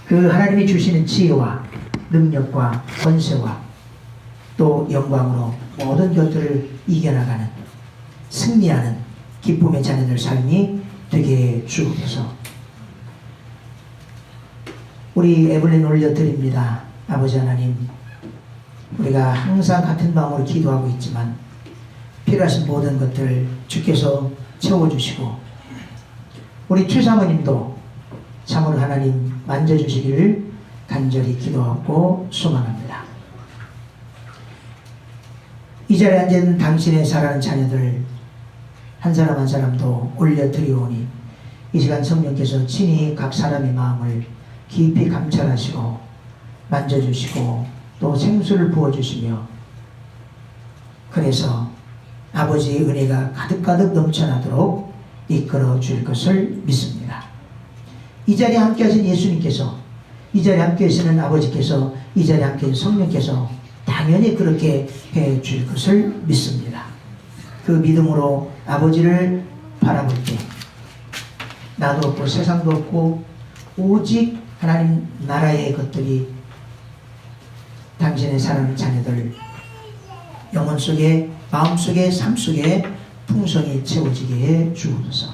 그 하나님이 주시는 지혜와 능력과 권세와 또 영광으로 모든 것들을 이겨나가는 승리하는 기쁨의 자녀들 삶이 되게 주옵소서. 우리 에블린 올려드립니다. 아버지 하나님, 우리가 항상 같은 마음으로 기도하고 있지만 필요하신 모든 것들을 주께서 채워주시고 우리 최사모님도 참으로 하나님 만져주시기를 간절히 기도하고 소망합니다. 이 자리에 앉은 당신의 사랑하는 자녀들 한 사람 한 사람도 올려드리오니 이 시간 성령께서 친히 각 사람의 마음을 깊이 감찰하시고 만져주시고 또 생수를 부어주시며 그래서 아버지의 은혜가 가득가득 넘쳐나도록 이끌어 줄 것을 믿습니다. 이 자리에 함께 하신 예수님께서, 이 자리에 함께 하시는 아버지께서, 이 자리에 함께 하신 성령께서 당연히 그렇게 해 줄 것을 믿습니다. 그 믿음으로 아버지를 바라볼 때 나도 없고 세상도 없고 오직 하나님 나라의 것들이 당신의 사랑하는 자녀들 영혼 속에, 마음 속에, 삶 속에 풍성히 채워지게 해 주옵소서.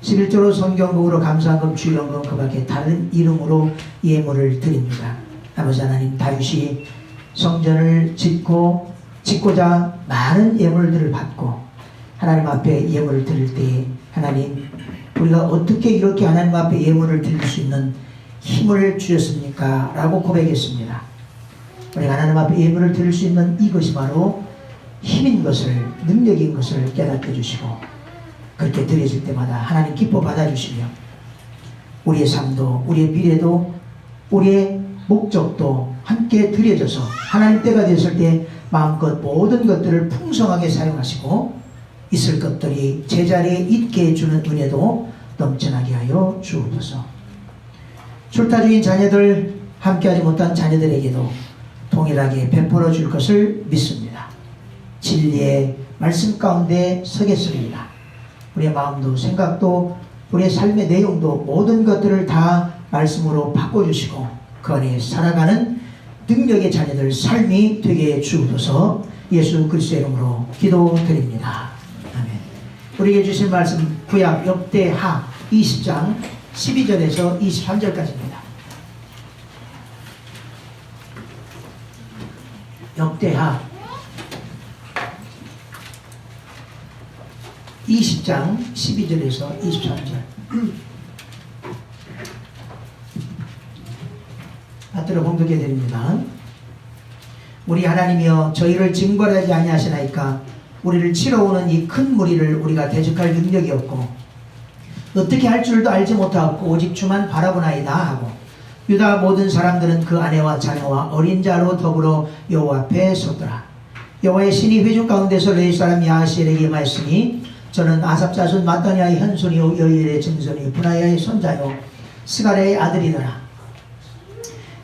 11조로 성경복으로 감사한금 주연금 그 밖에 다른 이름으로 예물을 드립니다. 아버지 하나님, 다윗이 성전을 짓고자 많은 예물들을 받고 하나님 앞에 예물을 드릴 때 하나님, 우리가 어떻게 이렇게 하나님 앞에 예물을 드릴 수 있는 힘을 주셨습니까? 라고 고백했습니다. 우리가 하나님 앞에 예물을 드릴 수 있는 이것이 바로 힘인 것을, 능력인 것을 깨닫게 해주시고 그렇게 드려질 때마다 하나님 기뻐 받아주시며 우리의 삶도, 우리의 미래도, 우리의 목적도 함께 드려져서 하나님 때가 되었을 때 마음껏 모든 것들을 풍성하게 사용하시고 있을 것들이 제자리에 있게 해주는 은혜도 넘쳐나게 하여 주옵소서. 출타 중인 자녀들, 함께하지 못한 자녀들에게도 동일하게 베풀어 줄 것을 믿습니다. 진리의 말씀 가운데 서겠습니다. 우리의 마음도 생각도 우리의 삶의 내용도 모든 것들을 다 말씀으로 바꿔주시고 그 안에 살아가는 능력의 자녀들 삶이 되게 해 주옵소서. 예수 그리스도의 이름으로 기도드립니다. 아멘. 우리에게 주신 말씀 구약 역대하 20장 12절에서 23절까지입니다. 역대하 20장 12절에서 23절 받들어 봉독해 드립니다. 우리 하나님이여, 저희를 징벌하지 아니하시나이까? 우리를 치러오는 이 큰 무리를 우리가 대적할 능력이 없고 어떻게 할 줄도 알지 못하고 오직 주만 바라보나이다 하고 유다 모든 사람들은 그 아내와 자녀와 어린 자로 더불어 여호와 앞에 섰더라. 여호와의 신이 회중 가운데서 레위 사람 야하시엘에게 말씀이, 저는 아삽 자손 마따니아의 현손이요 여일의 증손이요 분하야의 손자요 스가랴의 아들이더라.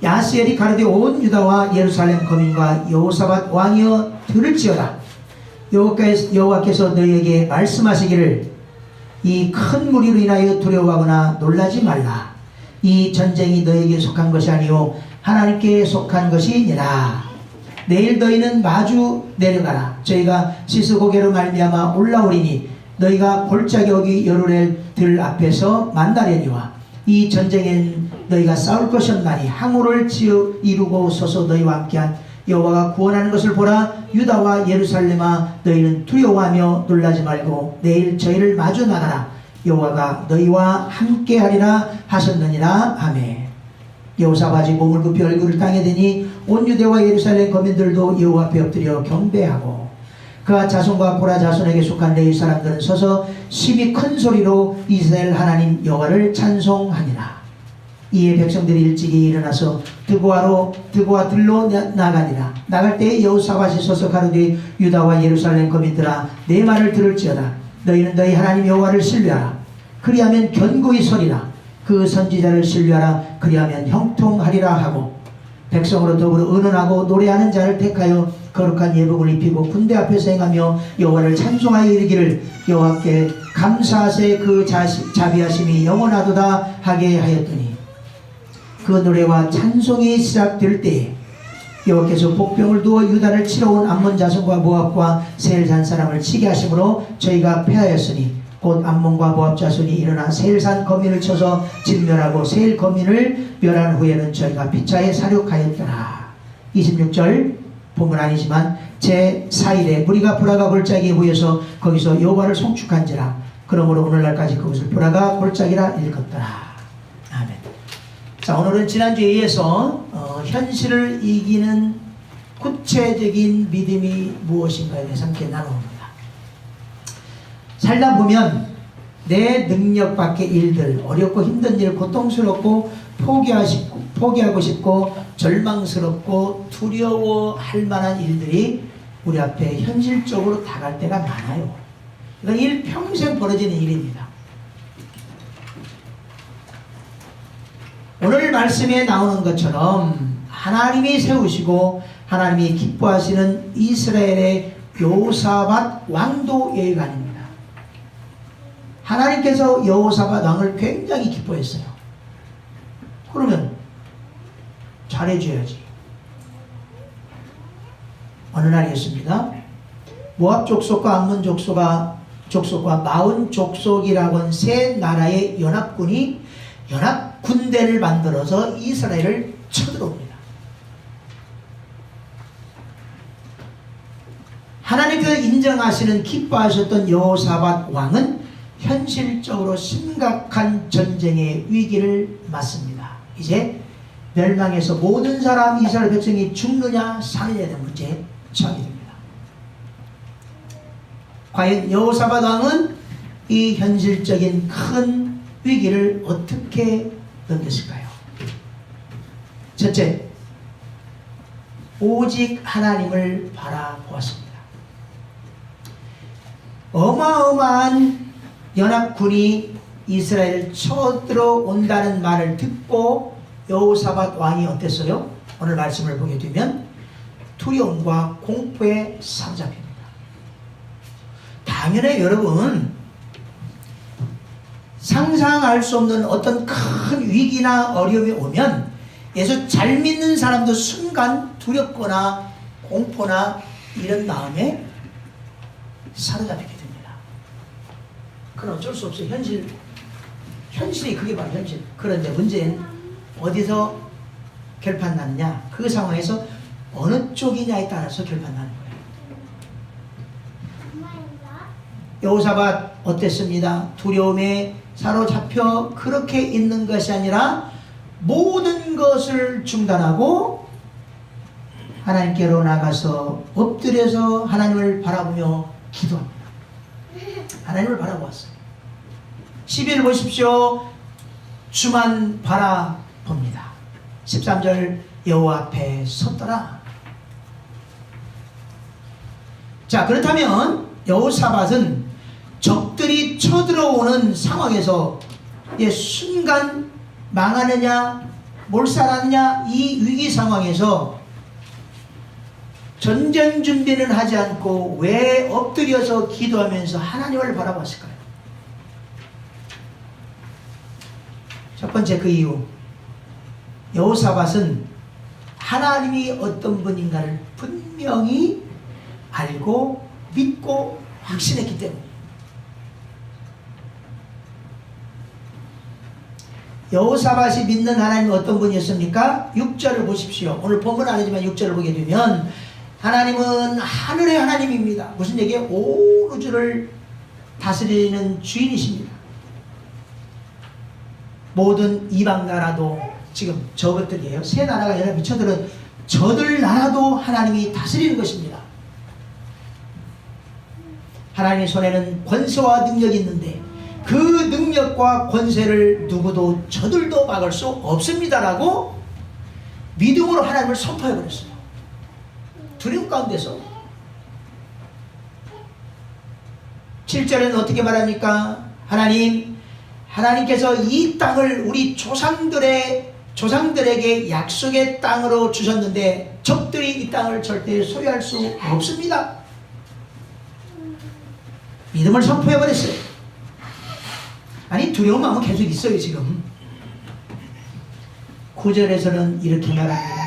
야하시엘이 가로되 온 유다와 예루살렘 거민과 여호사밧 왕이여 들을지어다. 여호와께서 너희에게 말씀하시기를 이 큰 무리로 인하여 두려워하거나 놀라지 말라. 이 전쟁이 너희에게 속한 것이 아니요 하나님께 속한 것이니라. 내일 너희는 마주 내려가라. 저희가 시스고개로 말미암아 올라오리니 너희가 골짜기 어기 여루렐 들 앞에서 만나려니와 이 전쟁엔 너희가 싸울 것이 없나니 항우를 이루고 서서 너희와 함께한 여호와가 구원하는 것을 보라. 유다와 예루살렘아, 너희는 두려워하며 놀라지 말고 내일 저희를 마주 나가라. 여호와가 너희와 함께하리라 하셨느니라. 아멘. 여호사밧이 몸을 굽히 얼굴을 땅에 대니 온 유대와 예루살렘 거민들도 여호와 앞에 엎드려 경배하고 그와 자손과 고라 자손에게 속한 레위 사람들은 서서 심히 큰 소리로 이스라엘 하나님 여호와를 찬송하니라. 이에 백성들이 일찍이 일어나서 드고아 들로 나가니라. 나갈 때 여호사밧이 서서 가로되 유다와 예루살렘 거민들아, 내 말을 들을지어다. 너희는 너희 하나님 여호와를 신뢰하라. 그리하면 견고히 서리라. 그 선지자를 신뢰하라. 그리하면 형통하리라 하고 백성으로 더불어 의논하고 노래하는 자를 택하여 거룩한 예복을 입히고 군대 앞에서 행하며 여호와를 찬송하여 이르기를 여호와께 감사하세 그 자비하심이 영원하도다 하게 하였더니 그 노래와 찬송이 시작될 때 여호와께서 복병을 두어 유다를 치러 온 암몬 자손과 모압과 세일산 사람을 치게 하심으로 저희가 패하였으니 곧 암몬과 모압 자손이 일어나 세일산 거민을 쳐서 진멸하고 세일 거민을 멸한 후에는 저희가 피차에 사륙하였더라. 26절 본문 아니지만 제4일에 무리가 브라가 골짜기에 모여서 거기서 여호와를 송축한지라. 그러므로 오늘날까지 그것을 브라가 골짜기라 일컫더라. 아멘. 자, 오늘은 지난주에 이어서 현실을 이기는 구체적인 믿음이 무엇인가에 대해서 함께 나눠봅니다. 살다 보면 내 능력 밖의 일들, 어렵고 힘든 일, 고통스럽고 포기하고 싶고 절망스럽고 두려워할 만한 일들이 우리 앞에 현실적으로 다가갈 때가 많아요. 이건 일평생 벌어지는 일입니다. 오늘 말씀에 나오는 것처럼 하나님이 세우시고 하나님이 기뻐하시는 이스라엘의 여호사밧 왕도 여기가 아닙니다. 하나님께서 여호사밧 왕을 굉장히 기뻐했어요. 그러면 잘해줘야지. 어느 날이었습니다. 모압 족속과 암몬 족속과 마온 족속이라고 하는 세 나라의 연합군이 연합 군대를 만들어서 이스라엘을 쳐들어옵니다. 하나님께서 인정하시는 기뻐하셨던 여호사밧 왕은 현실적으로 심각한 전쟁의 위기를 맞습니다. 이제 멸망해서 모든 사람 이스라엘 백성이 죽느냐 사느냐에 대한 문제에 처하게 됩니다. 과연 여호사밧 왕은 이 현실적인 큰 위기를 어떻게 넘겼을까요? 첫째, 오직 하나님을 바라보았습니다. 어마어마한 연합군이 이스라엘을 쳐들어온다는 말을 듣고 여호사밧 왕이 어땠어요? 오늘 말씀을 보게 되면 두려움과 공포에 사로잡힙니다. 당연히 여러분, 상상할 수 없는 어떤 큰 위기나 어려움이 오면 예수 잘 믿는 사람도 순간 두렵거나 공포나 이런 마음에 사로잡히게 됩니다. 그건 어쩔 수 없어요. 현실이 그게 바로 현실. 그런데 문제는 어디서 결판 나느냐, 그 상황에서 어느 쪽이냐에 따라서 결판 나는 거예요. 여호사밧 어땠습니다? 두려움에 사로잡혀 그렇게 있는 것이 아니라 모든 것을 중단하고 하나님께로 나가서 엎드려서 하나님을 바라보며 기도합니다. 하나님을 바라보았어요. 12절 보십시오. 주만 바라봅니다. 13절 여호와 앞에 섰더라. 자, 그렇다면 여호사밧은 적들이 쳐들어오는 상황에서 순간 망하느냐 몰살하느냐 이 위기 상황에서 전쟁 준비는 하지 않고 왜 엎드려서 기도하면서 하나님을 바라봤을까요? 첫 번째, 그 이유, 여호사밧은 하나님이 어떤 분인가를 분명히 알고 믿고 확신했기 때문에. 여호사밧이 믿는 하나님이 어떤 분이었습니까? 6절을 보십시오. 오늘 본문 아니지만 6절을 보게 되면 하나님은 하늘의 하나님입니다. 무슨 얘기예요? 온 우주를 다스리는 주인이십니다. 모든 이방 나라도 지금 저것들이에요. 세 나라가 연합 미쳐들은 저들 나라도 하나님이 다스리는 것입니다. 하나님의 손에는 권세와 능력이 있는데 그 능력과 권세를 누구도 저들도 막을 수 없습니다라고 믿음으로 하나님을 선포해버렸어요. 두려움 가운데서. 7절에는 어떻게 말합니까? 하나님께서 이 땅을 우리 조상들에게 약속의 땅으로 주셨는데 적들이 이 땅을 절대 소유할 수 없습니다. 믿음을 선포해버렸어요. 아니, 두려운 마음은 계속 있어요. 지금 9절에서는 이렇게 말합니다.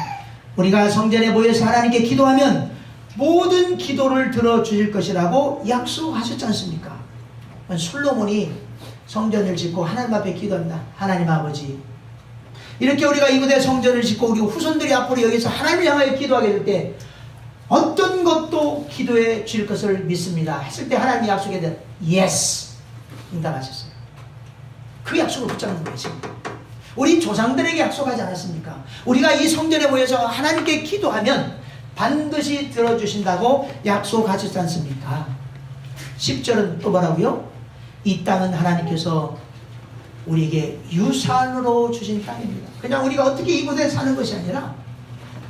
우리가 성전에 모여서 하나님께 기도하면 모든 기도를 들어주실 것이라고 약속하셨지 않습니까? 솔로몬이 성전을 짓고 하나님 앞에 기도합니다. 하나님 아버지, 이렇게 우리가 이곳에 성전을 짓고 우리 후손들이 앞으로 여기서 하나님을 향하여 기도하게 될 때 어떤 것도 기도해 주실 것을 믿습니다 했을 때 하나님이 약속에 대한 yes 응답하셨어요. 그 약속을 붙잡는 거예요. 지금 우리 조상들에게 약속하지 않았습니까? 우리가 이 성전에 모여서 하나님께 기도하면 반드시 들어주신다고 약속하셨지 않습니까? 10절은 또 뭐라고요? 이 땅은 하나님께서 우리에게 유산으로 주신 땅입니다. 그냥 우리가 어떻게 이곳에 사는 것이 아니라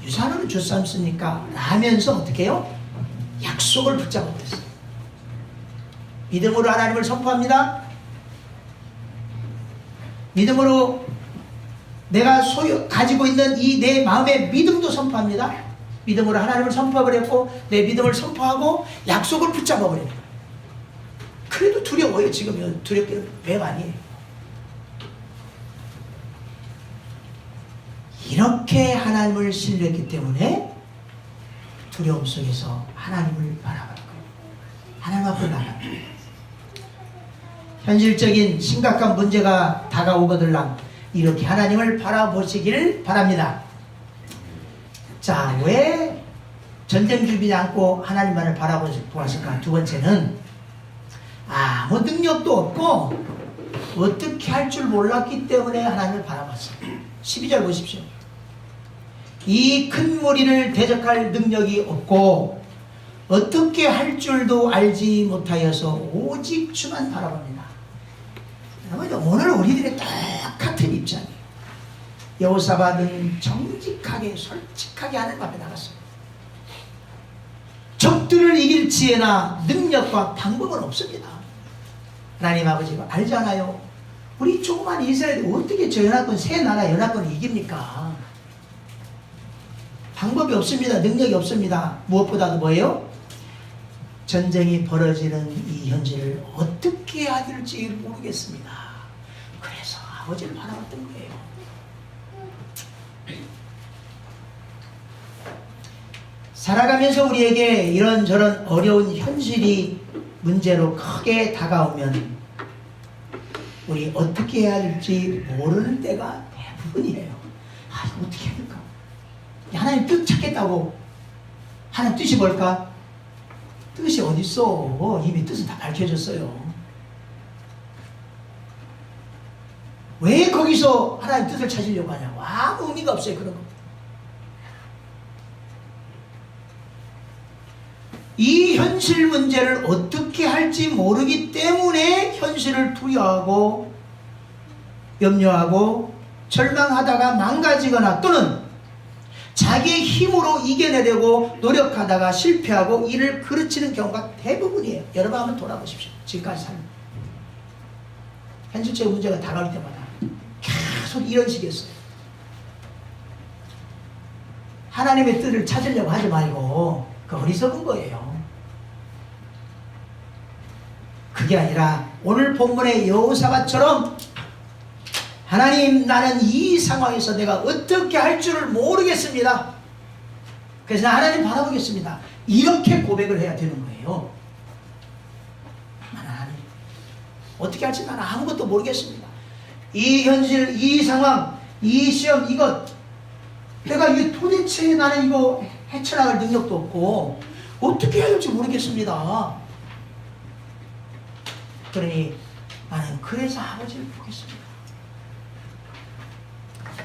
유산으로 줬지 않습니까? 라면서 어떻게 해요? 약속을 붙잡아 버렸어요. 믿음으로 하나님을 선포합니다. 믿음으로 내가 가지고 있는 이 내 마음의 믿음도 선포합니다. 믿음으로 하나님을 선포해버렸고 내 믿음을 선포하고 약속을 붙잡아버립니다. 그래도 두려워요. 지금 두렵게 왜 많이 이렇게 하나님을 신뢰했기 때문에 두려움 속에서 하나님을 바라볼 거예요. 하나님 앞으로 나갑니다. 현실적인 심각한 문제가 다가오거들랑 이렇게 하나님을 바라보시기를 바랍니다. 자, 왜 전쟁 준비지 않고 하나님만을 바라보았을까? 두 번째는 아무 능력도 없고 어떻게 할 줄 몰랐기 때문에 하나님을 바라봤어요. 12절 보십시오. 이 큰 무리를 대적할 능력이 없고 어떻게 할 줄도 알지 못하여서 오직 주만 바라봅니다. 오늘 우리들의 똑같은 입장이에요. 여호사밧은 정직하게 솔직하게 하나님 앞에 나갔어요. 적들을 이길 지혜나 능력과 방법은 없습니다. 하나님 아버지가 알잖아요. 우리 조그만 이스라엘이 어떻게 저 연합군 세 나라 연합군을 이깁니까? 방법이 없습니다. 능력이 없습니다. 무엇보다도 뭐예요? 전쟁이 벌어지는 이 현실을 어떻게 해야 될지 모르겠습니다. 그래서 아버지를 바라봤던 거예요. 살아가면서 우리에게 이런저런 어려운 현실이 문제로 크게 다가오면 우리 어떻게 해야 할지 모르는 때가 대부분이에요. 아, 이거 어떻게 해야 될까? 하나님 뜻 찾겠다고. 하나님 뜻이 뭘까? 뜻이 어딨어? 이미 뜻은 다 밝혀졌어요. 왜 거기서 하나님 뜻을 찾으려고 하냐고. 아무 의미가 없어요. 그런 거. 이 현실 문제를 어떻게 할지 모르기 때문에 현실을 두려워하고 염려하고 절망하다가 망가지거나 또는 자기의 힘으로 이겨내려고 노력하다가 실패하고 이를 그르치는 경우가 대부분이에요. 여러분 한번 돌아보십시오. 지금까지 삶. 현실적인 문제가 다가올 때마다 계속 이런 식이었어요. 하나님의 뜻을 찾으려고 하지 말고 그 어리석은 거예요. 그게 아니라 오늘 본문의 여호사밧처럼 하나님, 나는 이 상황에서 내가 어떻게 할 줄을 모르겠습니다. 그래서 하나님 바라보겠습니다. 이렇게 고백을 해야 되는 거예요. 하나님, 어떻게 할지 나는 아무것도 모르겠습니다. 이 현실, 이 상황, 이 시험, 이것 내가 이게 도대체 나는 이거 헤쳐나갈 능력도 없고 어떻게 해야 될지 모르겠습니다. 그러니 나는 그래서 아버지를 보겠습니다.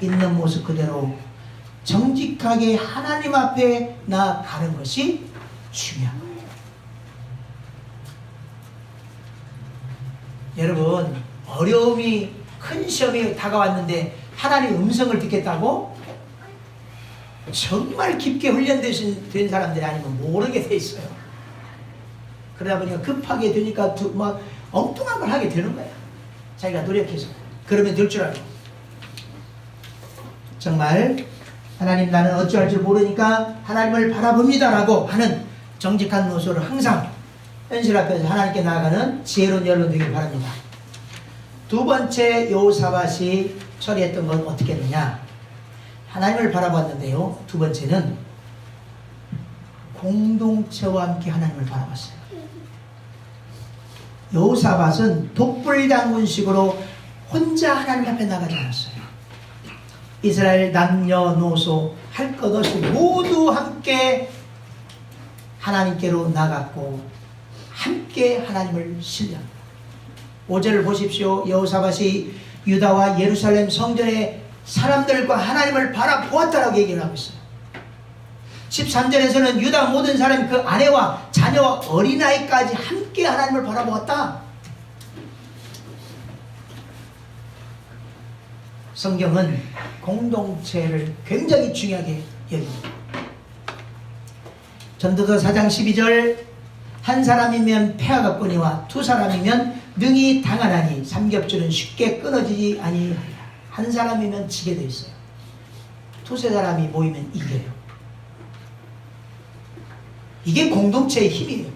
있는 모습 그대로 정직하게 하나님 앞에 나아가는 것이 중요한 거예요. 여러분, 어려움이 큰 시험이 다가왔는데 하나님의 음성을 듣겠다고 정말 깊게 훈련된 사람들이 아니면 모르게 돼 있어요. 그러다 보니까 급하게 되니까 막 엉뚱한 걸 하게 되는 거야. 자기가 노력해서. 그러면 될 줄 알고. 정말 하나님, 나는 어찌할 줄 모르니까 하나님을 바라봅니다 라고 하는 정직한 모습으로 항상 현실 앞에서 하나님께 나아가는 지혜로운 여러분 되길 바랍니다. 두 번째 여호사밧이 처리했던 건 어떻게 했느냐? 하나님을 바라봤는데요. 두 번째는 공동체와 함께 하나님을 바라봤어요. 여호사밧은 독불장군식으로 혼자 하나님 앞에 나가지 않았어요. 이스라엘 남녀노소 할 것 없이 모두 함께 하나님께로 나갔고 함께 하나님을 신뢰합니다. 5절을 보십시오. 여호사밧이 유다와 예루살렘 성전의 사람들과 하나님을 바라보았다라고 얘기를 하고 있어요. 13절에서는 유다 모든 사람 그 아내와 자녀와 어린아이까지 함께 하나님을 바라보았다. 성경은 공동체를 굉장히 중요하게 여깁니다. 전도서 4장 12절 한 사람이면 폐하가 끊이와 두 사람이면 능히 당하나니 삼겹줄은 쉽게 끊어지지 아니하리라. 한 사람이면 지게 돼 있어요. 두세 사람이 모이면 이겨요. 이게 공동체의 힘이에요.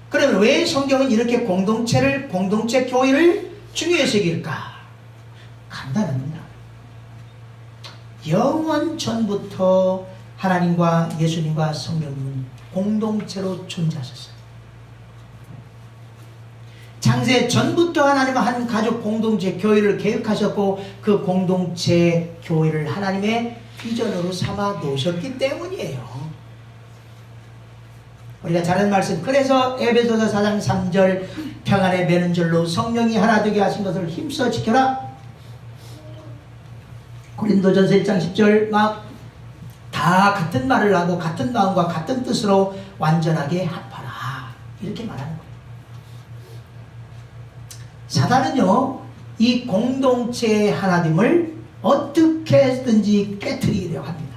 그러면 왜 성경은 이렇게 공동체 교회를 중요해서 얘기할까? 간단합니다. 영원 전부터 하나님과 예수님과 성령님은 공동체로 존재하셨어요. 창세 전부터 하나님은 한 가족 공동체 교회를 계획하셨고 그 공동체 교회를 하나님의 비전으로 삼아 놓으셨기 때문이에요. 우리가 잘 아는 말씀, 그래서 에베소서 4장 3절 평안에 매는 줄로 성령이 하나 되게 하신 것을 힘써 지켜라. 고린도전서 1장 10절 막 다 같은 말을 하고 같은 마음과 같은 뜻으로 완전하게 합하라. 이렇게 말하는 거예요. 사단은요, 이 공동체의 하나님을 어떻게든지 깨트리려고 합니다.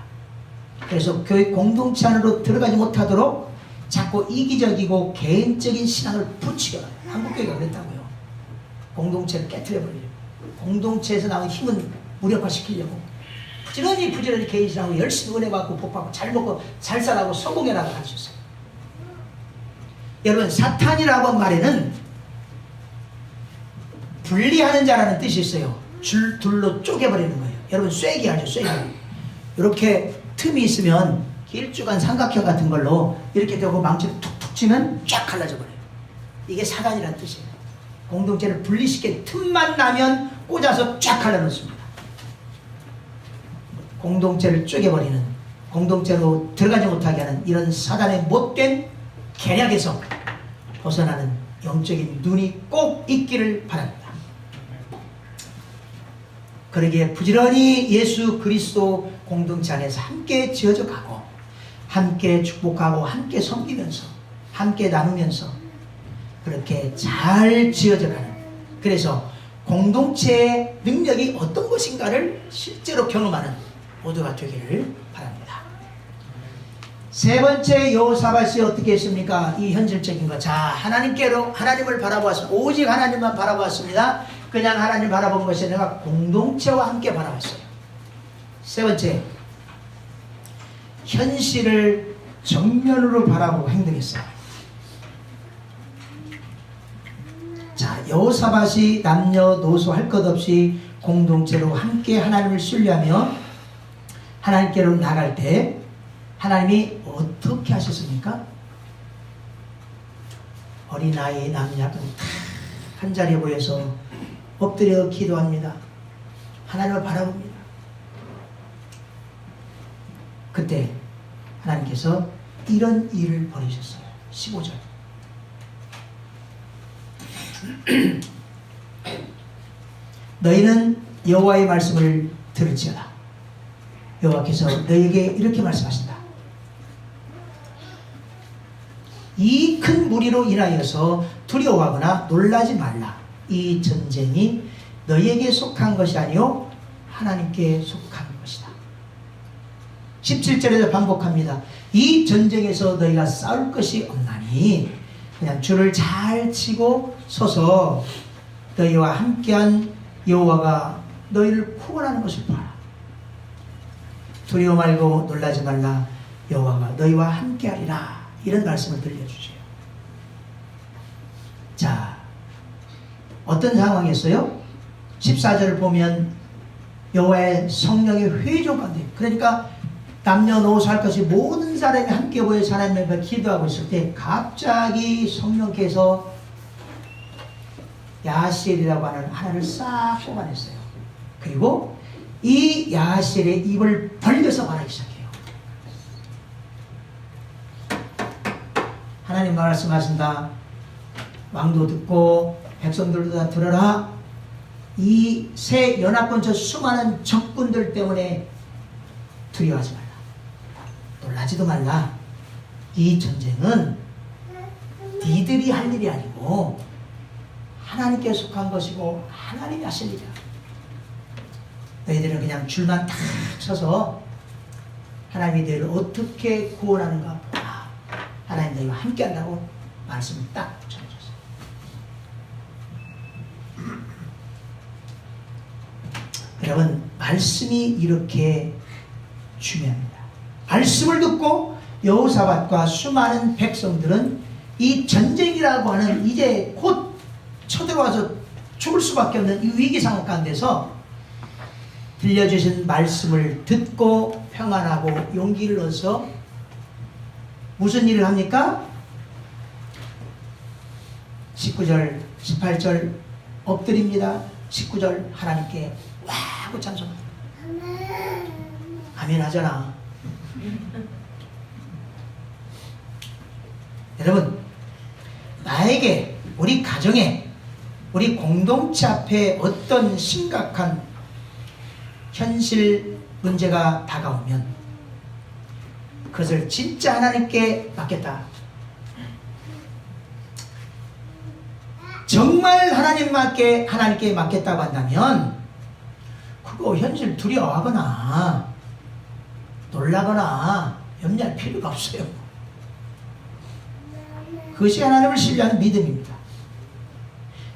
그래서 교회 공동체 안으로 들어가지 못하도록 자꾸 이기적이고 개인적인 신앙을 붙이려고 해요. 한국교회가 그랬다고요. 공동체를 깨트려버리려고. 공동체에서 나온 힘은 무력화시키려고. 부지런히 개인 신앙으로 열심히 은혜 받고 복 받고 잘 먹고 잘 살라고 성공해라고 하셨어요. 여러분, 사탄이라고 한 말에는 분리하는 자라는 뜻이 있어요. 둘로 쪼개버리는 거예요. 여러분, 쐐기 알죠? 쐐기. 이렇게 틈이 있으면 길쭉한 삼각형 같은 걸로 이렇게 되고 망치를 툭툭 치면 쫙 갈라져 버려요. 이게 사단이라는 뜻이에요. 공동체를 분리시키는 틈만 나면 꽂아서 쫙 갈라놓습니다. 공동체를 쪼개버리는, 공동체로 들어가지 못하게 하는 이런 사단의 못된 계략에서 벗어나는 영적인 눈이 꼭 있기를 바랍니다. 그러기에 부지런히 예수 그리스도 공동체 안에서 함께 지어져 가고 함께 축복하고 함께 섬기면서 함께 나누면서 그렇게 잘 지어져 가는, 그래서 공동체의 능력이 어떤 것인가를 실제로 경험하는 모두가 되기를 바랍니다. 세 번째, 여호사밧이 어떻게 했습니까? 이 현실적인 것. 자, 하나님을 바라보았습니다. 오직 하나님만 바라보았습니다. 그냥 하나님 바라본 것이 아니라 공동체와 함께 바라봤어요. 세 번째, 현실을 정면으로 바라보고 행동했어요. 자, 여호사밧이 남녀노소 할 것 없이 공동체로 함께 하나님을 신뢰하며 하나님께로 나갈 때 하나님이 어떻게 하셨습니까? 어린아이, 남녀 다 한자리에 모여서 엎드려 기도합니다. 하나님을 바라봅니다. 그때 하나님께서 이런 일을 벌이셨어요. 15절. 너희는 여호와의 말씀을 들을지어다. 여호와께서 너희에게 이렇게 말씀하신다. 이 큰 무리로 인하여서 두려워하거나 놀라지 말라. 이 전쟁이 너희에게 속한 것이 아니요 하나님께 속한 것이다. 17절에서 반복합니다. 이 전쟁에서 너희가 싸울 것이 없나니 그냥 줄을 잘 치고 서서 너희와 함께한 여호와가 너희를 구원하는 것을 봐라. 두려워 말고 놀라지 말라. 여호와가 너희와 함께하리라. 이런 말씀을 들려주세요. 자, 어떤 상황이었어요? 14절을 보면 여호와의 성령의 회조 가운데, 그러니까 남녀노소 할 것이 모든 사람이 함께 모여서 하나님 앞에 기도하고 있을 때 갑자기 성령께서 야하시엘이라고 하는 하나를 싹 뽑아냈어요. 그리고 이 야하시엘의 입을 벌려서 말하기 시작해요. 하나님 말씀하신다. 왕도 듣고 백성들도 다 들어라. 이 새 연합군 저 수많은 적군들 때문에 두려워하지 말라. 놀라지도 말라. 이 전쟁은 니들이 할 일이 아니고 하나님께 속한 것이고 하나님이 하실 일이야. 너희들은 그냥 줄만 탁 서서 하나님이 너희를 어떻게 구원하는가 보라. 하나님 너희와 함께 한다고 말씀을 딱 전해줬어요. 여러분, 말씀이 이렇게 중요합니다. 말씀을 듣고 여호사밧과 수많은 백성들은 이 전쟁이라고 하는 이제 곧 쳐들어와서 죽을 수밖에 없는 이 위기 상황 가운데서 들려주신 말씀을 듣고 평안하고 용기를 얻어서 무슨 일을 합니까? 19절, 18절 엎드립니다. 19절 하나님께 와 하고 찬송합니다. 아멘 하잖아. 여러분, 나에게, 우리 가정에, 우리 공동체 앞에 어떤 심각한 현실 문제가 다가오면 그것을 진짜 하나님께 맡겠다. 정말 하나님께 맡겠다고 한다면 그거 현실 두려워하거나 놀라거나 염려할 필요가 없어요. 그것이 하나님을 신뢰하는 믿음입니다.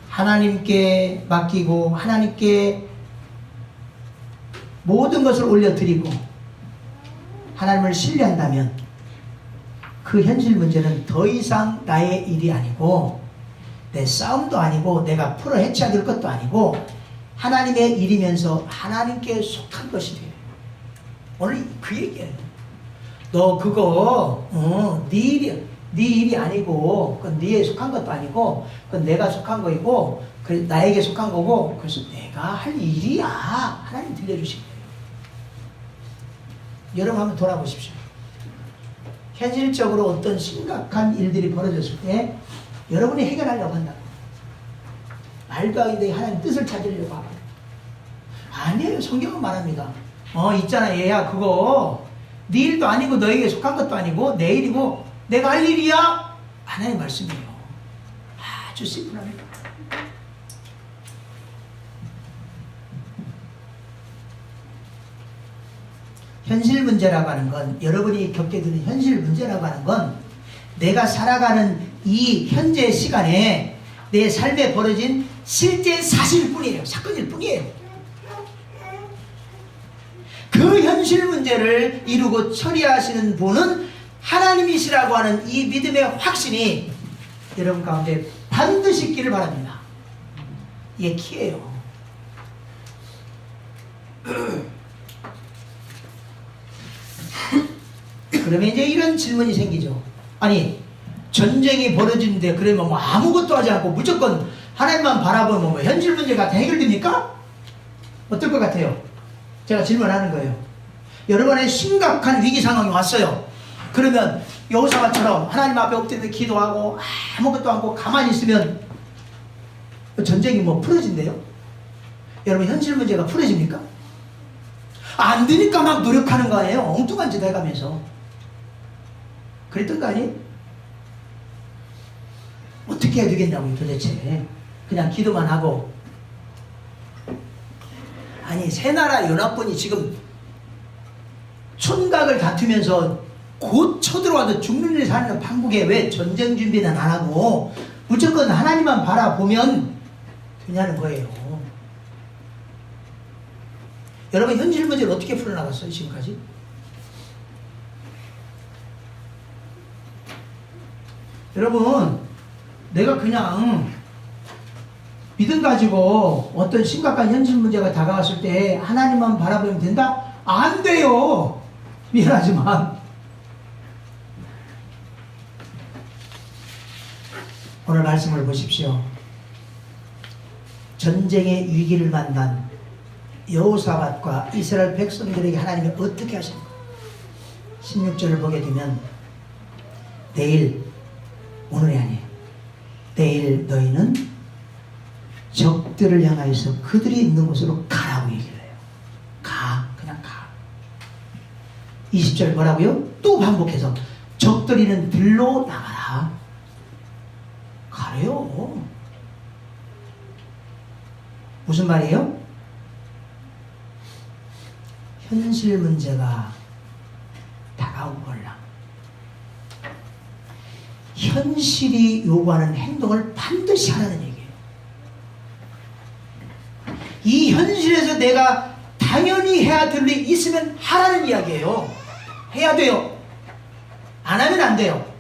하나님께 맡기고 하나님께 모든 것을 올려드리고 하나님을 신뢰한다면 그 현실 문제는 더 이상 나의 일이 아니고 내 싸움도 아니고 내가 풀어 헤쳐야 될 것도 아니고 하나님의 일이면서 하나님께 속한 것이 돼요. 오늘 그 얘기예요. 너 그거 네 일이 아니고 그건 네에 속한 것도 아니고 그건 내가 속한 거이고 나에게 속한 거고 그래서 내가 할 일이야. 하나님 들려주신 거예요. 여러분 한번 돌아보십시오. 현실적으로 어떤 심각한 일들이 벌어졌을 때 여러분이 해결하려고 한다. 말도 하기 전에 하나님 뜻을 찾으려고 하고. 아니에요. 성경은 말합니다. 있잖아 얘야 그거 네 일도 아니고 너에게 속한 것도 아니고 내 일이고 내가 할 일이야. 하나님 말씀이에요. 아주 심플합니다. 현실 문제라고 하는 건 여러분이 겪게 되는 현실 문제라고 하는 건 내가 살아가는 이 현재 시간에 내 삶에 벌어진 실제 사실일 뿐이에요. 사건일 뿐이에요. 그 현실 문제를 이루고 처리하시는 분은 하나님이시라고 하는 이 믿음의 확신이 여러분 가운데 반드시 있기를 바랍니다. 이게 키예요. 그러면 이제 이런 질문이 생기죠. 아니 전쟁이 벌어지는데 그러면 뭐 아무것도 하지 않고 무조건 하나님만 바라보면 뭐 현실 문제가 다 해결됩니까? 어떨 것 같아요? 제가 질문하는 거예요. 여러분의 심각한 위기 상황이 왔어요. 그러면 여호사밧처럼 하나님 앞에 엎드려 기도하고 아무것도 않고 가만히 있으면 전쟁이 뭐 풀어진대요? 여러분 현실 문제가 풀어집니까? 안 되니까 막 노력하는 거 아니에요? 엉뚱한 짓 해가면서. 그랬던 거 아니에요? 어떻게 해야 되겠냐고요 도대체. 그냥 기도만 하고. 아니 새 나라 연합군이 지금 촌각을 다투면서 곧 쳐들어와도 죽는 일 사는 판국에 왜 전쟁 준비는 안 하고 무조건 하나님만 바라보면 되냐는 거예요. 여러분 현실 문제를 어떻게 풀어나갔어요 지금까지? 여러분 내가 그냥 믿음 가지고 어떤 심각한 현실 문제가 다가왔을 때 하나님만 바라보면 된다? 안 돼요. 미안하지만. 오늘 말씀을 보십시오. 전쟁의 위기를 만난 여호사밧과 이스라엘 백성들에게 하나님이 어떻게 하십니까? 16절을 보게 되면 내일, 오늘이 아니에요. 내일 너희는 적들을 향하여서 그들이 있는 곳으로 가라고 얘기를 해요. 가, 그냥 가. 20절 뭐라고요? 또 반복해서 적들이 있는 들로 나가라. 가래요. 무슨 말이에요? 현실 문제가 다가오거나 현실이 요구하는 행동을 반드시 하라는 얘기예요. 이 현실에서 내가 당연히 해야 될 일이 있으면 하라는 이야기예요. 해야 돼요. 안 하면 안 돼요.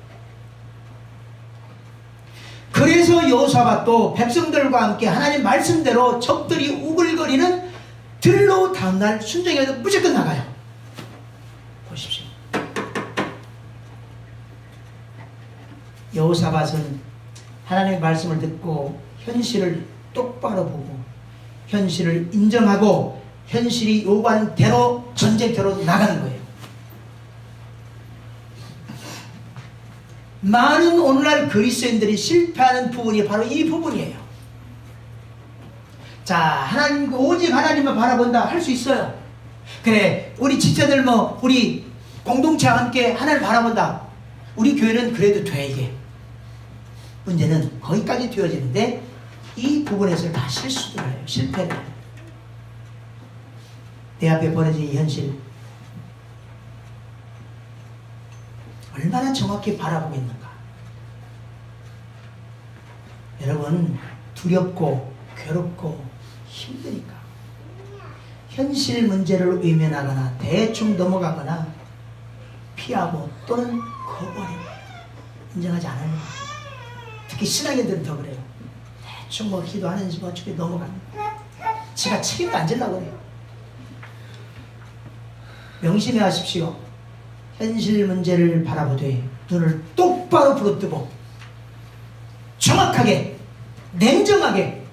그래서 여호사밧도 백성들과 함께 하나님 말씀대로 적들이 우글거리는 들로 다음날 순종해서 무조건 나가요. 보십시오. 여호사밧은 하나님의 말씀을 듣고 현실을 똑바로 보고 현실을 인정하고 현실이 요구하는 대로 전쟁터로 나가는 거예요. 많은 오늘날 그리스도인들이 실패하는 부분이 바로 이 부분이에요. 자, 하나님, 오직 하나님만 바라본다 할 수 있어요. 그래, 우리 지체들 우리 공동체와 함께 하나님을 바라본다. 우리 교회는 그래도 돼, 이게. 문제는 거기까지 되어지는데 이 부분에서 다 실수를 해요. 실패를 해요. 내 앞에 벌어진 이 현실 얼마나 정확히 바라보고 있는가. 여러분, 두렵고 괴롭고 힘드니까 현실 문제를 외면하거나 대충 넘어가거나 피하고 또는 거부하려고 인정하지 않아요. 특히 신앙인들은 더 그래요. 대충 기도하는지 어떻게 넘어갑니다. 지가 책임도 안 지려고 그래요. 명심해 하십시오. 현실 문제를 바라보되 눈을 똑바로 부릅뜨고 정확하게 냉정하게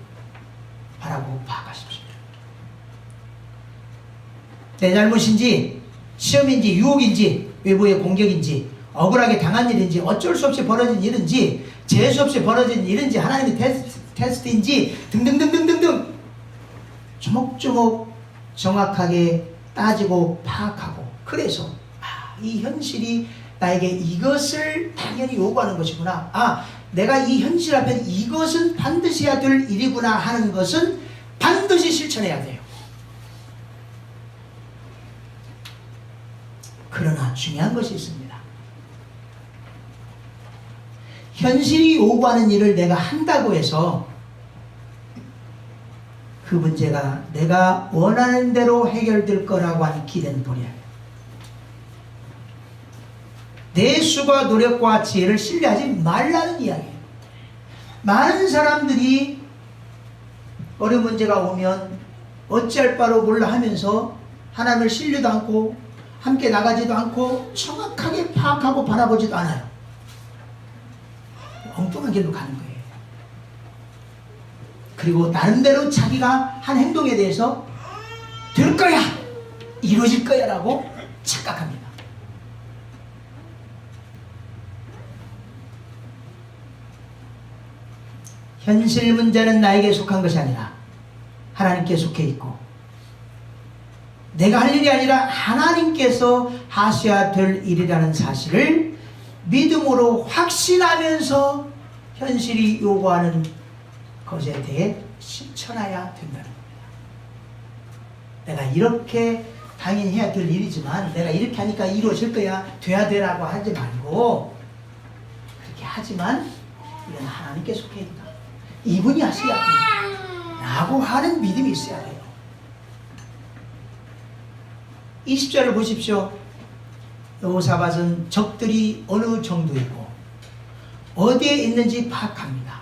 바라보고 파악하십시오. 내 잘못인지 시험인지 유혹인지 외부의 공격인지 억울하게 당한 일인지 어쩔 수 없이 벌어진 일인지 재수 없이 벌어진 일인지 하나님의 테스트인지 등등등등등등 조목조목 정확하게 따지고 파악하고 그래서 이 현실이 나에게 이것을 당연히 요구하는 것이구나. 내가 이 현실 앞에 이것은 반드시 해야 될 일이구나 하는 것은 반드시 실천해야 돼요. 그러나 중요한 것이 있습니다. 현실이 요구하는 일을 내가 한다고 해서 그 문제가 내가 원하는 대로 해결될 거라고 하는 기대는 버려야 내 수과 노력과 지혜를 신뢰하지 말라는 이야기예요. 많은 사람들이 어려운 문제가 오면 어찌할 바로 몰라 하면서 하나님을 신뢰도 않고 함께 나가지도 않고 정확하게 파악하고 바라보지도 않아요. 엉뚱한 길로 가는 거예요. 그리고 나름대로 자기가 한 행동에 대해서 될 거야, 이루어질 거야 라고 착각합니다. 현실 문제는 나에게 속한 것이 아니라 하나님께 속해 있고 내가 할 일이 아니라 하나님께서 하셔야 될 일이라는 사실을 믿음으로 확신하면서 현실이 요구하는 것에 대해 실천해야 된다는 겁니다. 내가 이렇게 당연히 해야 될 일이지만 내가 이렇게 하니까 이루어질 거야, 돼야 되라고 하지 말고 그렇게 하지만 이건 하나님께 속해 있다. 이분이 하셔야 된다 라고 하는 믿음이 있어야 돼요. 20절을 보십시오. 여호사밧은 적들이 어느 정도이고 어디에 있는지 파악합니다.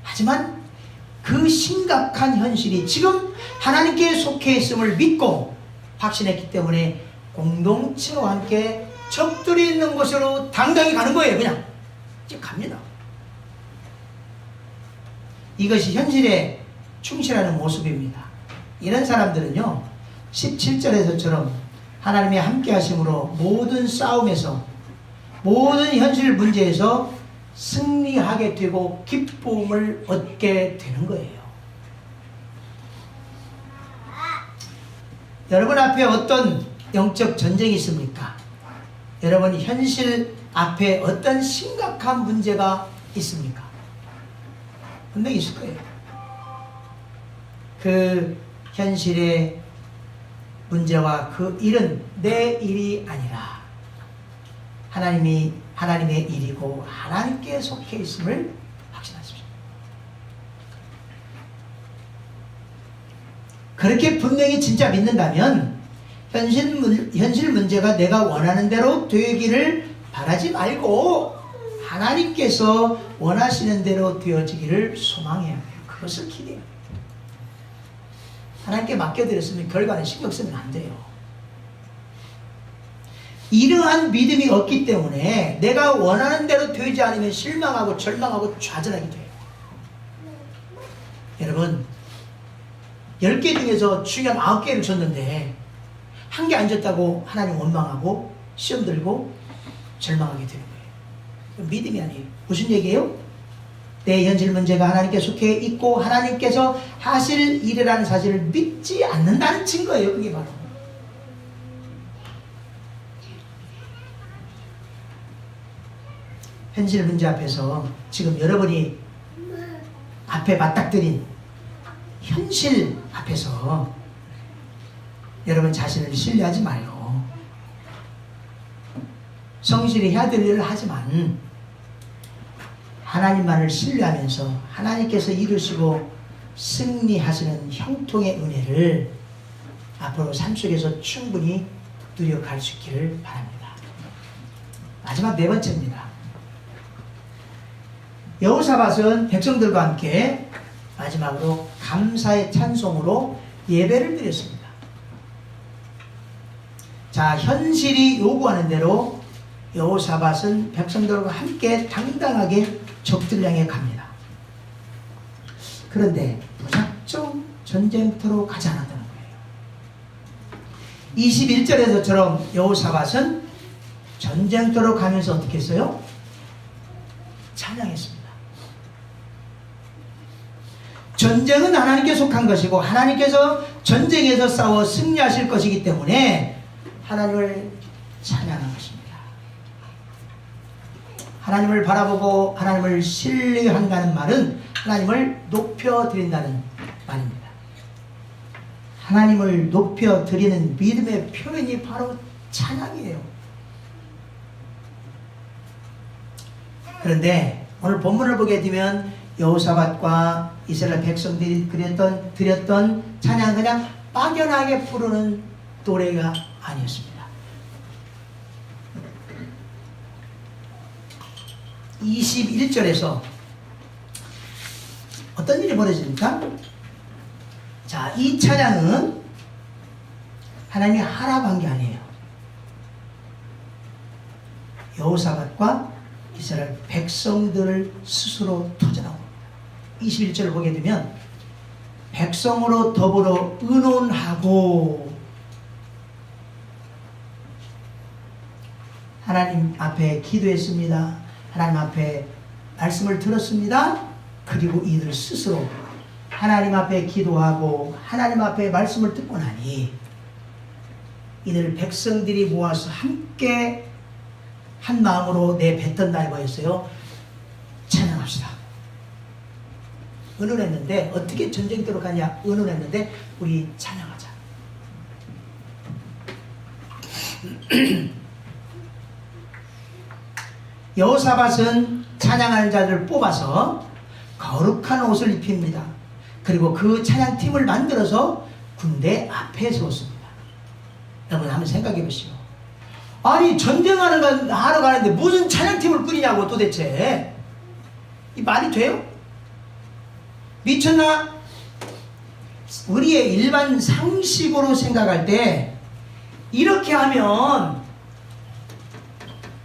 하지만 심각한 현실이 지금 하나님께 속해 있음을 믿고 확신했기 때문에 공동체와 함께 적들이 있는 곳으로 당당히 가는 거예요. 그냥 지금 갑니다. 이것이 현실에 충실하는 모습입니다. 이런 사람들은요 17절에서처럼 하나님의 함께 하심으로 모든 싸움에서 모든 현실 문제에서 승리하게 되고 기쁨을 얻게 되는 거예요. 여러분 앞에 어떤 영적 전쟁이 있습니까? 여러분 현실 앞에 어떤 심각한 문제가 있습니까? 분명히 있을 거예요. 그 현실의 문제와 그 일은 내 일이 아니라 하나님의 일이고 하나님께 속해 있음을 확신하십시오. 그렇게 분명히 진짜 믿는다면 현실 문제가 내가 원하는 대로 되기를 바라지 말고 하나님께서 원하시는 대로 되어지기를 소망해야 해요. 그것을 기대해야 돼요. 하나님께 맡겨드렸으면 결과는 신경 쓰면 안 돼요. 이러한 믿음이 없기 때문에 내가 원하는 대로 되지 않으면 실망하고 절망하고 좌절하게 돼요. 여러분 10개 중에서 중요한 9개를 줬는데 한 개 안 줬다고 하나님 원망하고 시험 들고 절망하게 되는 거예요. 믿음이 아니에요. 무슨 얘기예요? 내 현실 문제가 하나님께 속해 있고 하나님께서 하실 일이라는 사실을 믿지 않는다는 증거예요. 그게 바로 현실 문제 앞에서 지금 여러분이 앞에 맞닥뜨린 현실 앞에서 여러분 자신을 신뢰하지 말고 성실히 해야 될 일을 하지만 하나님만을 신뢰하면서 하나님께서 이루시고 승리하시는 형통의 은혜를 앞으로 삶 속에서 충분히 누려갈 수 있기를 바랍니다. 마지막 4번째입니다. 여호사밧은 백성들과 함께 마지막으로 감사의 찬송으로 예배를 드렸습니다. 자, 현실이 요구하는 대로 여호사밧은 백성들과 함께 당당하게 적들을 향해 갑니다. 그런데 무작정 전쟁터로 가지 않았다는 거예요. 21절에서처럼 여호사밧은 전쟁터로 가면서 어떻게 했어요? 찬양했습니다. 전쟁은 하나님께 속한 것이고 하나님께서 전쟁에서 싸워 승리하실 것이기 때문에 하나님을 찬양한 것입니다. 하나님을 바라보고 하나님을 신뢰한다는 말은 하나님을 높여드린다는 말입니다. 하나님을 높여드리는 믿음의 표현이 바로 찬양이에요. 그런데 오늘 본문을 보게 되면 여호사밧과 이스라엘 백성들이 드렸던 찬양 그냥 막연하게 부르는 노래가 아니었습니다. 21절에서 어떤 일이 벌어집니까? 자, 이 찬양은 하나님이 하라고 한 게 아니에요. 여호사밧과 이스라엘 백성들을 스스로 터져나옵니다. 21절을 보게 되면 백성으로 더불어 의논하고 하나님 앞에 기도했습니다. 하나님 앞에 말씀을 들었습니다. 그리고 이들 스스로 하나님 앞에 기도하고 하나님 앞에 말씀을 듣고 나니 이들 백성들이 모아서 함께 한 마음으로 내뱉던 말과였어요. 찬양합시다. 의논했는데 어떻게 전쟁터로 가냐 의논했는데 우리 찬양하자. 여호사밧은 찬양하는 자들을 뽑아서 거룩한 옷을 입힙니다. 그리고 그 찬양팀을 만들어서 군대 앞에 세웠습니다. 여러분 한번 생각해 보시오. 아니 전쟁하러 가는데 무슨 찬양팀을 꾸리냐고 도대체. 이 말이 돼요? 미쳤나? 우리의 일반 상식으로 생각할 때 이렇게 하면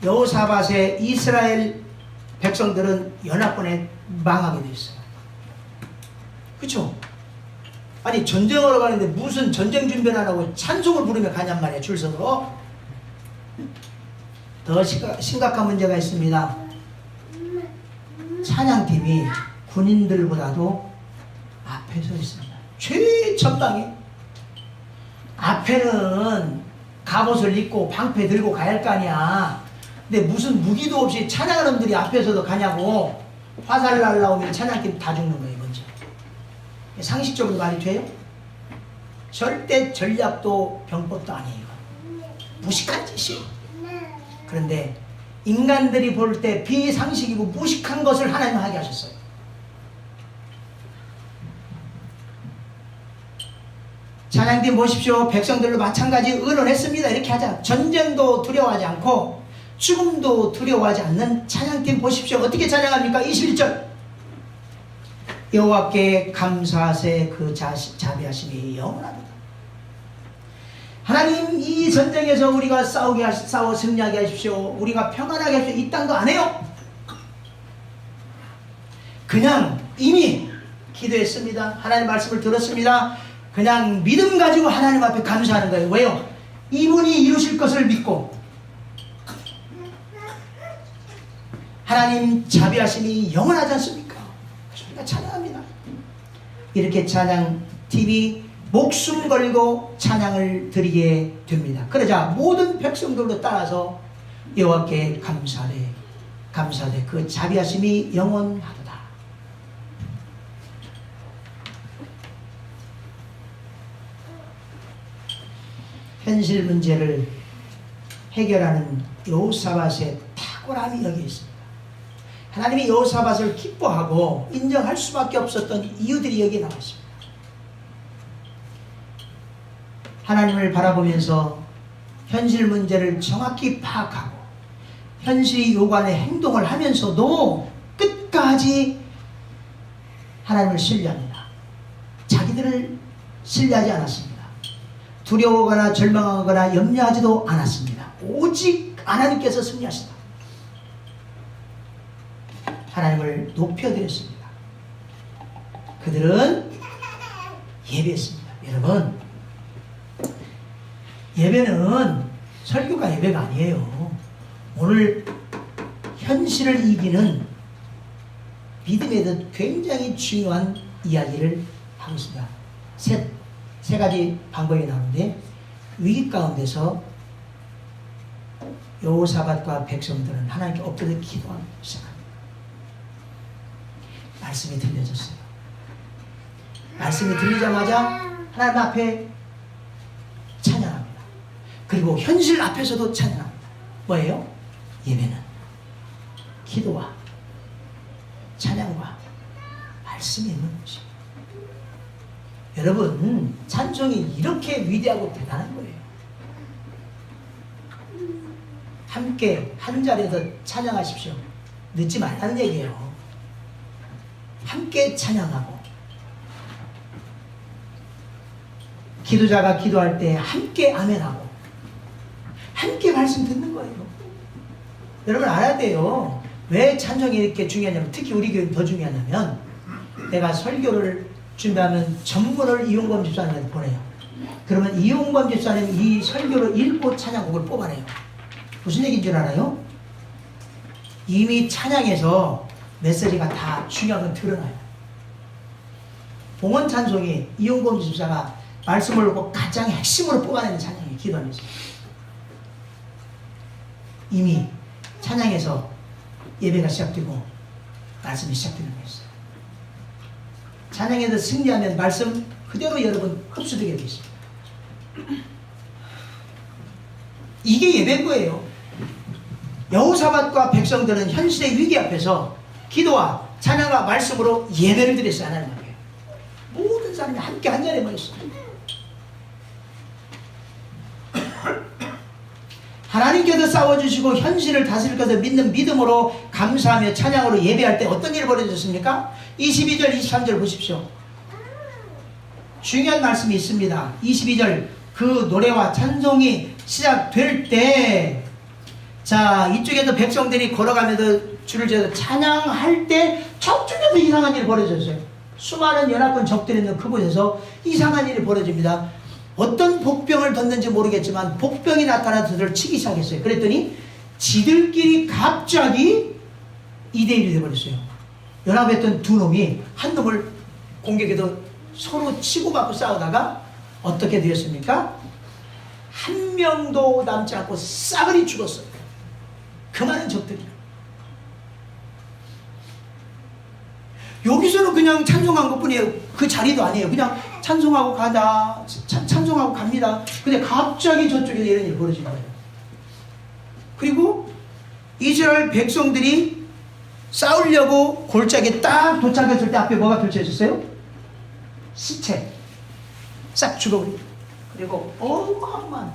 여호사밧의 이스라엘 백성들은 연합군에 망하게 돼 있어요. 그렇죠? 아니 전쟁하러 가는데 무슨 전쟁 준비를 안 하고 찬송을 부르며 가냔 말이에요. 줄 서서. 더 심각한 문제가 있습니다. 찬양팀이 군인들보다도 앞에 서 있습니다. 최전방에. 앞에는 갑옷을 입고 방패 들고 가야 할 거 아니야. 근데 무슨 무기도 없이 찬양하는 놈들이 앞에서도 가냐고. 화살 날라오면 찬양팀 다 죽는 거예요. 먼저. 상식적으로 말이 돼요? 절대 전략도 병법도 아니에요. 무식한 짓이에요. 그런데 인간들이 볼 때 비상식이고 무식한 것을 하나님 하게 하셨어요. 찬양팀 보십시오. 백성들로 마찬가지 의논했습니다. 이렇게 하자. 전쟁도 두려워하지 않고 죽음도 두려워하지 않는 찬양팀 보십시오. 어떻게 찬양합니까? 21절. 여호와께 감사하세 그 자비하심이 영원합니다. 하나님 이 전쟁에서 우리가 싸워 승리하게 하십시오. 우리가 평안하게 하십시오. 이 땅도 안 해요. 그냥 이미 기도했습니다. 하나님 말씀을 들었습니다. 그냥 믿음 가지고 하나님 앞에 감사하는 거예요. 왜요? 이분이 이루실 것을 믿고 하나님 자비하심이 영원하지 않습니까? 그래서 우리가 찬양합니다. 이렇게 찬양팀이 목숨 걸고 찬양을 드리게 됩니다. 그러자 모든 백성들로 따라서 여호와께 감사하되 그 자비하심이 영원하도다. 현실 문제를 해결하는 여호사밧의 탁월함이 여기 있습니다. 하나님이 여호사밧을 기뻐하고 인정할 수밖에 없었던 이유들이 여기에 나와 있습니다. 하나님을 바라보면서 현실 문제를 정확히 파악하고 현실이 요구하는 행동을 하면서도 끝까지 하나님을 신뢰합니다. 자기들을 신뢰하지 않았습니다. 두려워하거나 절망하거나 염려하지도 않았습니다. 오직 하나님께서 승리하시다. 하나님을 높여드렸습니다. 그들은 예배했습니다. 여러분, 예배는 설교가 예배가 아니에요. 오늘 현실을 이기는 믿음에 대해 굉장히 중요한 이야기를 하고 있습니다. 세 가지 방법이 나오는데 위기 가운데서 여호사밧과 백성들은 하나님께 엎드려 기도하기 시작합니다. 말씀이 들려졌어요. 말씀이 들리자마자 하나님 앞에 찬양합니다. 그리고 현실 앞에서도 찬양합니다. 뭐예요? 예배는 기도와 찬양과 말씀이 있는 것입니다. 여러분, 찬송이 이렇게 위대하고 대단한 거예요. 함께 한 자리에서 찬양하십시오. 늦지 말라는 얘기예요. 함께 찬양하고 기도자가 기도할 때 함께 아멘하고 함께 말씀 듣는 거예요. 여러분 알아야 돼요. 왜 찬송이 이렇게 중요하냐면, 특히 우리 교회는 더 중요하냐면, 내가 설교를 준비하면 전문을 이용범 집사님한테 보내요. 그러면 이용범 집사님 이 설교를 읽고 찬양곡을 뽑아내요. 무슨 얘기인 줄 알아요? 이미 찬양에서 메시지가 다 중요한 건 드러나요. 봉헌 찬송이 이용범 집사가 말씀을 읽고 가장 핵심으로 뽑아내는 찬양이 기도하면서 이미 찬양에서 예배가 시작되고 말씀이 시작되는 거였어요. 찬양에서 승리하면 말씀 그대로 여러분 흡수되게 되어 있습니다. 이게 예배인 거예요. 여호사밧과 백성들은 현실의 위기 앞에서 기도와 찬양과 말씀으로 예배를 드렸어요. 하나님 앞에 모든 사람이 함께 한 자리에 모였어요. 하나님께서 싸워주시고 현실을 다스릴 것을 믿는 믿음으로 감사하며 찬양으로 예배할 때 어떤 일이 벌어졌습니까? 22절 23절 보십시오. 중요한 말씀이 있습니다. 22절 그 노래와 찬송이 시작될 때, 자, 이쪽에서 백성들이 걸어가면서 줄을 지어서 찬양할 때 저쪽에서 이상한 일이 벌어졌어요. 수많은 연합군 적들이 있는 그곳에서 이상한 일이 벌어집니다. 어떤 복병을 뒀는지 모르겠지만 복병이 나타나서 그들을 치기 시작했어요. 그랬더니 지들끼리 갑자기 2대1이 되어버렸어요. 연합했던 두 놈이 한 놈을 공격해서 서로 치고받고 싸우다가 어떻게 되었습니까? 한 명도 남지 않고 싸그리 죽었어요. 그 많은 적들이. 여기서는 그냥 찬송한 것 뿐이에요. 그 자리도 아니에요. 그냥 찬송하고 가다, 찬송하고 갑니다. 근데 갑자기 저쪽에서 이런 일이 벌어진 거예요. 그리고 이스라엘 백성들이 싸우려고 골짜기에 딱 도착했을 때 앞에 뭐가 펼쳐졌어요? 시체. 싹 죽어버립니다. 그리고 어마어마한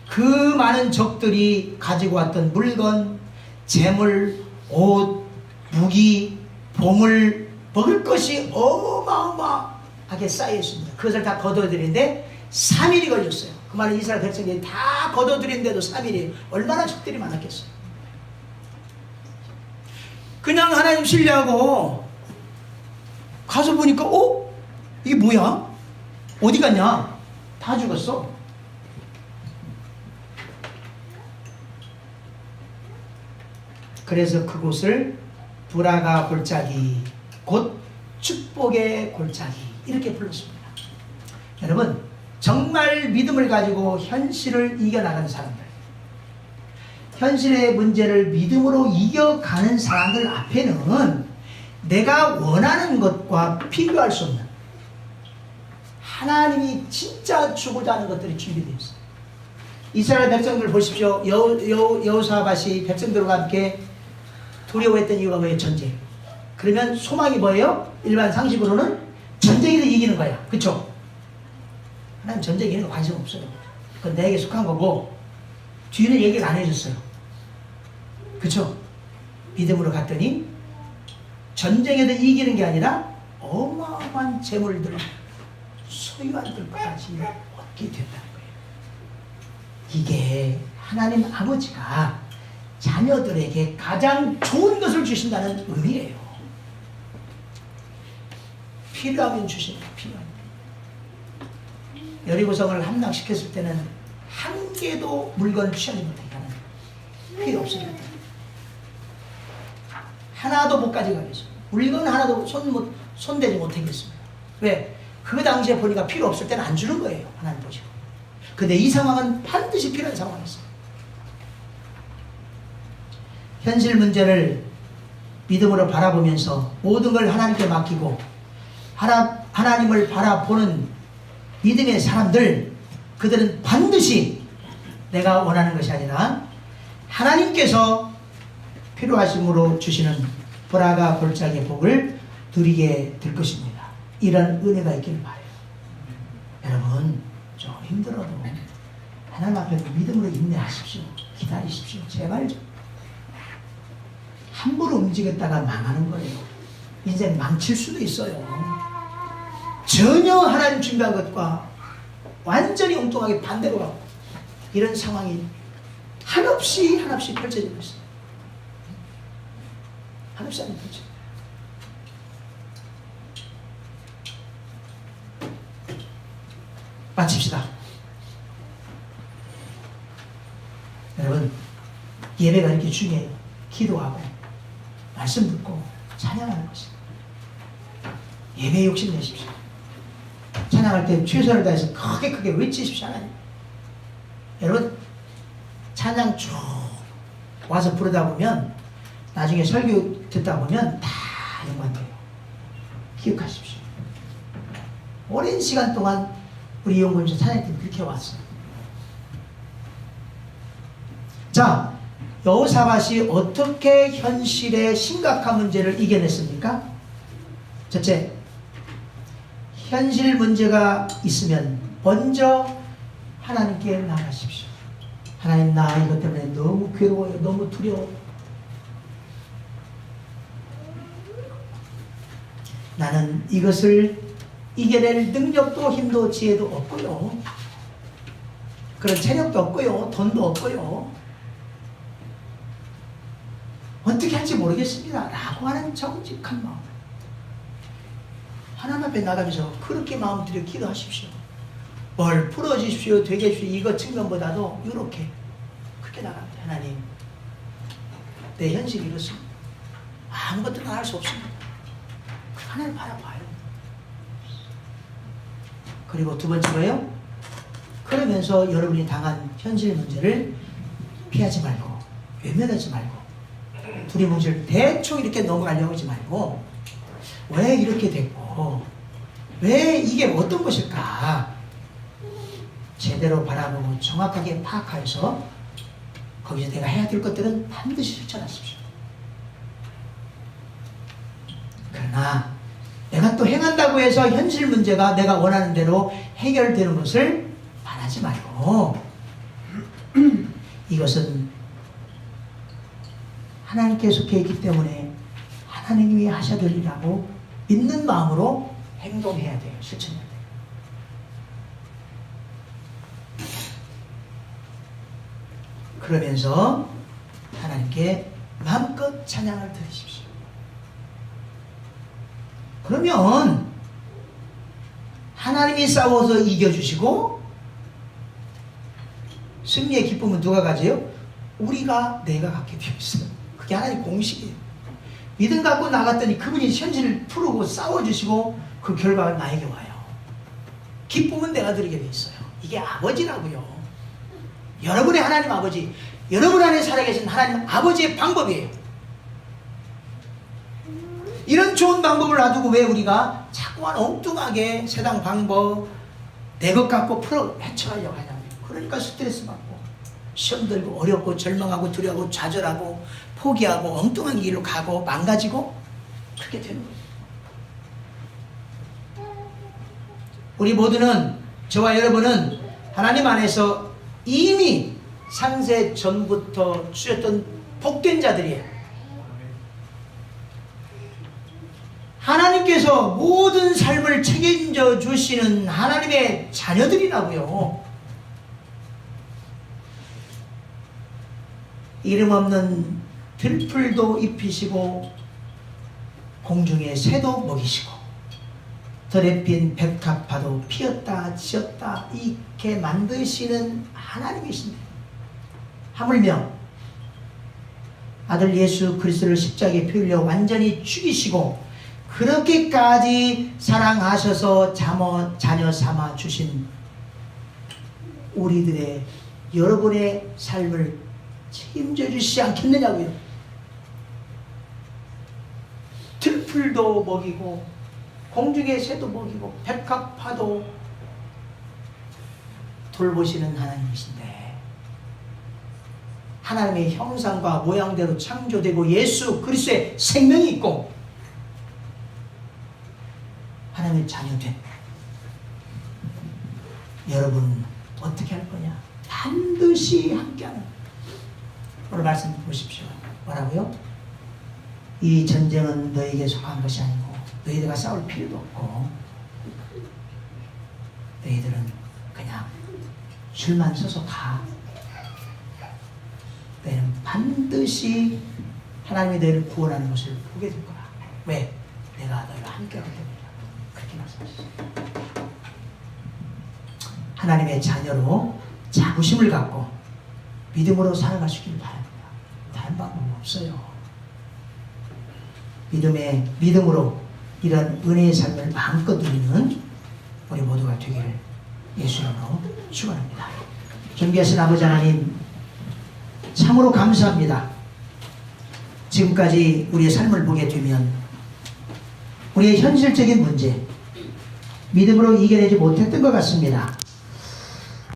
그 많은 적들이 가지고 왔던 물건, 재물, 옷, 무기, 보물, 먹을 것이 어마어마하게 쌓여 있습니다. 그것을 다 거둬들이는데 3일이 걸렸어요. 그 말은 이스라엘 백성들이 다 거둬들이는데도 3일이 얼마나 적들이 많았겠어요. 그냥 하나님 신뢰하고 가서 보니까 이게 뭐야? 어디 갔냐? 다 죽었어. 그래서 그곳을 브라가 골짜기, 곧 축복의 골짜기 이렇게 불렀습니다. 여러분, 정말 믿음을 가지고 현실을 이겨나가는 사람들, 현실의 문제를 믿음으로 이겨가는 사람들 앞에는 내가 원하는 것과 비교할 수 없는 하나님이 진짜 주고자 하는 것들이 준비되어 있어요. 이스라엘 백성들 보십시오. 여호사밧이 백성들과 함께 두려워했던 이유가 뭐예요? 전쟁. 그러면 소망이 뭐예요? 일반 상식으로는 전쟁에서 이기는 거야. 그쵸? 하나님 전쟁에 이기는 거 관심 없어요. 그건 내게 속한 거고 뒤는 얘기를 안 해줬어요. 그쵸? 믿음으로 갔더니 전쟁에서 이기는 게 아니라 어마어마한 재물들, 소유한 것까지 얻게 된다는 거예요. 이게 하나님 아버지가 자녀들에게 가장 좋은 것을 주신다는 의미예요. 필요하면 주십니다. 필요하면. 여리고성을 함락시켰을 때는 한 개도 물건을 취하지 못하게 하는 필요 없습니다. 하나도 못 가져가겠어요. 물건 하나도 손대지 못하겠습니다. 왜? 그 당시에 보니까 필요 없을 때는 안 주는 거예요. 하나님 보시고. 근데 이 상황은 반드시 필요한 상황이었어요. 현실 문제를 믿음으로 바라보면서 모든 걸 하나님께 맡기고 하나님을 바라보는 믿음의 사람들, 그들은 반드시 내가 원하는 것이 아니라 하나님께서 필요하심으로 주시는 브라가 골짜기의 복을 누리게 될 것입니다. 이런 은혜가 있기를 바라요. 여러분, 좀 힘들어도 하나님 앞에 믿음으로 인내하십시오. 기다리십시오. 제발 좀. 함부로 움직였다가 망하는 거예요. 인생 망칠 수도 있어요. 전혀 하나님 준비한 것과 완전히 엉뚱하게 반대로 가고 이런 상황이 한없이 펼쳐지고 있어요. 한없이 펼쳐져요. 마칩시다. 여러분, 예배가 이렇게 중요해요. 기도하고 말씀 듣고 찬양하는 것입니다. 예배 욕심 내십시오. 찬양할 때 최선을 다해서 크게 외치십시오. 하나님. 여러분, 찬양 쭉 와서 부르다 보면 나중에 설교 듣다 보면 다 연관돼요. 기억하십시오. 오랜 시간 동안 우리 이용군에서 찬양팀 그렇게 왔어요. 자, 여호사밧이 어떻게 현실의 심각한 문제를 이겨냈습니까? 첫째, 현실 문제가 있으면 먼저 하나님께 나가십시오. 하나님, 나 이것 때문에 너무 괴로워요. 너무 두려워. 나는 이것을 이겨낼 능력도 힘도 지혜도 없고요. 그런 체력도 없고요. 돈도 없고요. 어떻게 할지 모르겠습니다. 라고 하는 정직한 마음. 하나님 앞에 나가면서 그렇게 마음 들여 기도하십시오. 뭘 풀어주십시오. 되게 해주십시오. 이것 증명보다도 이렇게 그렇게 나갑니다. 하나님, 내 현실이 이렇습니다. 아무것도 나을 수 없습니다. 하나님 바라봐요. 그리고 두 번째로요. 그러면서 여러분이 당한 현실 문제를 피하지 말고 외면하지 말고 두리뭉실 대충 이렇게 넘어가려고 하지 말고 왜 이렇게 됐고 왜 이게 어떤 것일까 제대로 바라보고 정확하게 파악하여서 거기서 내가 해야 될 것들은 반드시 실천하십시오. 그러나 내가 또 행한다고 해서 현실 문제가 내가 원하는 대로 해결되는 것을 바라지 말고 이것은 하나님께 속해 있기 때문에 하나님이 하셔야 될 일이라고 믿는 마음으로 행동해야 돼요. 실천해야 돼요. 그러면서 하나님께 마음껏 찬양을 드리십시오. 그러면 하나님이 싸워서 이겨주시고 승리의 기쁨은 누가 가져요? 내가 갖게 되어 있어요. 그게 하나님 공식이에요. 믿음 갖고 나갔더니 그분이 현실을 풀고 싸워주시고 그 결과가 나에게 와요. 기쁨은 내가 드리게 되어 있어요. 이게 아버지라고요. 여러분의 하나님 아버지, 여러분 안에 살아계신 하나님 아버지의 방법이에요. 이런 좋은 방법을 놔두고 왜 우리가 자꾸만 엉뚱하게 세상 방법 내 것 갖고 헤쳐가려고 하냐고요. 그러니까 스트레스 받고 시험 들고 어렵고 절망하고 두려워하고 좌절하고 포기하고 엉뚱한 길로 가고 망가지고 그렇게 되는 거예요. 우리 모두는 저와 여러분은 하나님 안에서 이미 상세 전부터 주셨던 복된 자들이에요. 하나님께서 모든 삶을 책임져 주시는 하나님의 자녀들이라고요. 이름 없는 들풀도 입히시고 공중의 새도 먹이시고 들에 핀 백합화도 피었다 지었다 이렇게 만드시는 하나님이신데 하물며 아들 예수 그리스도를 십자가에 피 흘려 완전히 죽이시고 그렇게까지 사랑하셔서 자녀 삼아 주신 우리들의 여러분의 삶을 책임져 주시지 않겠느냐고요. 들풀도 먹이고 공중의 새도 먹이고 백합화도 돌보시는 하나님이신데 하나님의 형상과 모양대로 창조되고 예수 그리스도의 생명이 있고 하나님의 자녀된 여러분 어떻게 할 거냐? 반드시 함께하는. 오늘 말씀 보십시오. 뭐라고요? 이 전쟁은 너에게 속한 것이 아니고 너희들과 싸울 필요도 없고 너희들은 그냥 줄만 서서 가. 너희는 반드시 하나님이 너희를 구원하는 것을 보게 될 거야. 왜? 내가 너희와 함께하기 때문이야. 그렇게 말씀하셨어요. 하나님의 자녀로 자부심을 갖고 믿음으로 살아가시길 바랍니다. 다른 방법은 없어요. 믿음으로 이런 은혜의 삶을 마음껏 누리는 우리 모두가 되기를 예수 이름으로 축원합니다. 존귀하신 아버지 하나님 참으로 감사합니다. 지금까지 우리의 삶을 보게 되면 우리의 현실적인 문제 믿음으로 이겨내지 못했던 것 같습니다.